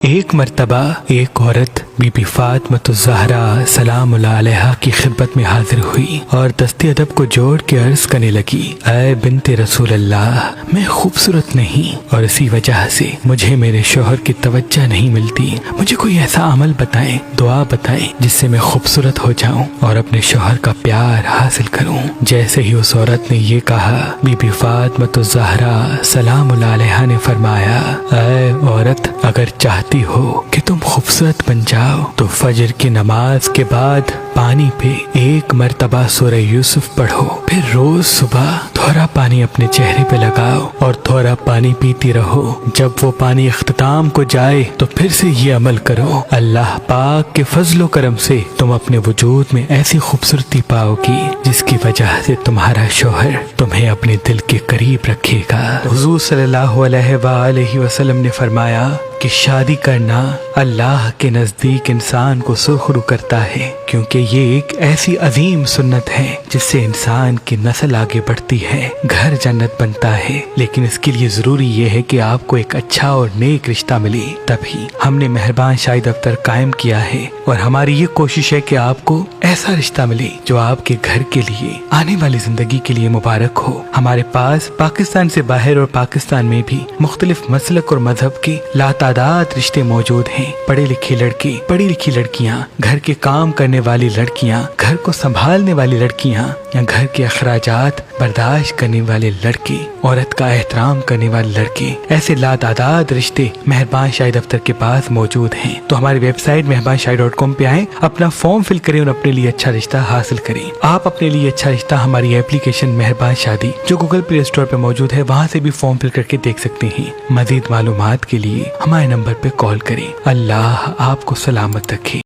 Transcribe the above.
ایک مرتبہ ایک عورت بی بی فاطمہ زہرا سلام اللہ علیہا کی خدمت میں حاضر ہوئی اور دست ادب کو جوڑ کے عرض کرنے لگی، اے بنت رسول اللہ، میں خوبصورت نہیں اور اسی وجہ سے مجھے میرے شوہر کی توجہ نہیں ملتی۔ مجھے کوئی ایسا عمل بتائیں، دعا بتائیں جس سے میں خوبصورت ہو جاؤں اور اپنے شوہر کا پیار حاصل کروں۔ جیسے ہی اس عورت نے یہ کہا، بی بی فاطمہ زہرا سلام اللہ علیہا نے فرمایا، اے عورت، اگر چاہتی ہو کہ تم خوبصورت بن جاؤ تو فجر کی نماز کے بعد پانی پہ ایک مرتبہ سورہ یوسف پڑھو، پھر روز صبح تھوڑا پانی اپنے چہرے پہ لگاؤ اور تھوڑا پانی پیتی رہو۔ جب وہ پانی اختتام کو جائے تو پھر سے یہ عمل کرو، اللہ پاک کے فضل و کرم سے تم اپنے وجود میں ایسی خوبصورتی پاؤ گی جس کی وجہ سے تمہارا شوہر تمہیں اپنے دل کے قریب رکھے گا۔ حضور صلی اللہ علیہ وآلہ وسلم نے فرمایا کہ شادی کرنا اللہ کے نزدیک انسان کو سرخرو کرتا ہے، کیونکہ یہ ایک ایسی عظیم سنت ہے جس سے انسان کی نسل آگے بڑھتی ہے، گھر جنت بنتا ہے۔ لیکن اس کے لیے ضروری یہ ہے کہ آپ کو ایک اچھا اور نیک رشتہ ملے، تبھی ہم نے مہربان شاہی دفتر قائم کیا ہے اور ہماری یہ کوشش ہے کہ آپ کو ایسا رشتہ ملے جو آپ کے گھر کے لیے، آنے والی زندگی کے لیے مبارک ہو۔ ہمارے پاس پاکستان سے باہر اور پاکستان میں بھی مختلف مسلک اور مذہب کے لاتعداد رشتے موجود ہیں۔ پڑھے لکھے لڑکے، پڑھی لکھی لڑکیاں، گھر کے کام کرنے والی لڑکیاں، گھر کو سنبھالنے والی لڑکیاں یا گھر کے اخراجات برداشت کرنے والے لڑکے، عورت کا احترام کرنے والے لڑکے، ایسے لاتعداد رشتے مہربان شاہی دفتر کے پاس موجود ہیں۔ تو ہماری ویب سائٹ mehbanshai.com پہ آئیں، اپنا فارم فل کریں اور اپنے لیے اچھا رشتہ حاصل کریں۔ آپ اپنے لیے اچھا رشتہ ہماری ایپلیکیشن مہربان شادی جو گوگل پلے اسٹور پہ موجود ہے وہاں سے بھی فارم فل کر کے دیکھ سکتے ہیں۔ مزید معلومات کے لیے ہمارے نمبر پہ کال کریں۔ اللہ آپ کو سلامت رکھے۔